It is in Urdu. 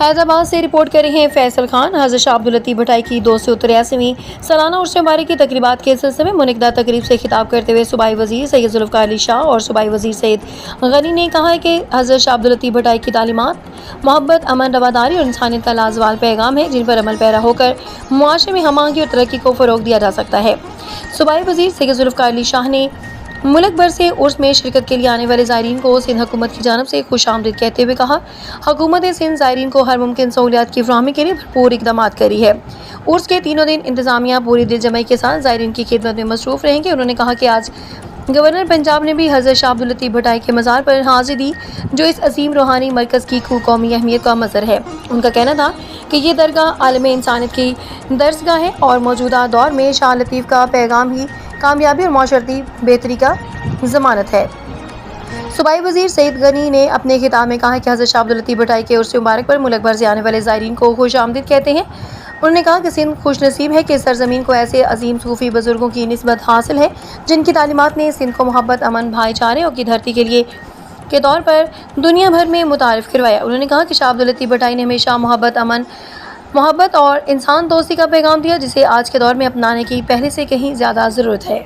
حیدرآباد سے رپورٹ کر رہے ہیں فیصل خان۔ حضرت شاہ عبداللطیف بھٹائی کی 283ویں سالانہ عرس مبارک کی تقریبات کے سلسلے میں منعقدہ تقریب سے خطاب کرتے ہوئے صوبائی وزیر سید ذوالفقار علی شاہ اور صوبائی وزیر سید غنی نے کہا کہ حضرت شاہ عبداللطیف بھٹائی کی تعلیمات محبت، امن، رواداری اور انسانیت کا لازوال پیغام ہے، جن پر عمل پیرا ہو کر معاشرے میں ہم آہنگی اور ترقی کو فروغ دیا جا سکتا ہے۔ صوبائی وزیر سید ذوالفقار علی شاہ نے ملک بھر سے عرس میں شرکت کے لیے آنے والے زائرین کو سندھ حکومت کی جانب سے خوش آمدید کہتے ہوئے کہا، حکومت سندھ زائرین کو ہر ممکن سہولیات کی فراہمی کے لیے بھرپور اقدامات کر رہی ہے۔ عرس کے تینوں دن انتظامیہ پوری دل جمعی کے ساتھ زائرین کی خدمت میں مصروف رہیں گے۔ انہوں نے کہا کہ آج گورنر پنجاب نے بھی حضرت شاہ عبداللطیف بھٹائی کے مزار پر حاضری دی، جو اس عظیم روحانی مرکز کی قومی اہمیت کا مظہر ہے۔ ان کا کہنا تھا کہ یہ درگاہ عالم انسانیت کی درسگاہ ہے اور موجودہ دور میں شاہ لطیف کا پیغام ہی کامیابی اور معاشرتی بہتری کا ضمانت ہے۔ صوبائی وزیر سید غنی نے اپنے خطاب میں کہا کہ حضرت شاہ عبداللطیف بھٹائی کے عرس مبارک پر ملک بھر سے آنے والے زائرین کو خوش آمدید کہتے ہیں۔ انہوں نے کہا کہ سندھ خوش نصیب ہے کہ اس سرزمین کو ایسے عظیم صوفی بزرگوں کی نسبت حاصل ہے، جن کی تعلیمات نے سندھ کو محبت، امن، بھائی چارے اور کی دھرتی کے طور پر دنیا بھر میں متعارف کروایا۔ انہوں نے کہا کہ شاہ عبداللطیف بھٹائی نے ہمیشہ محبت اور انسان دوستی کا پیغام دیا، جسے آج کے دور میں اپنانے کی پہلے سے کہیں زیادہ ضرورت ہے۔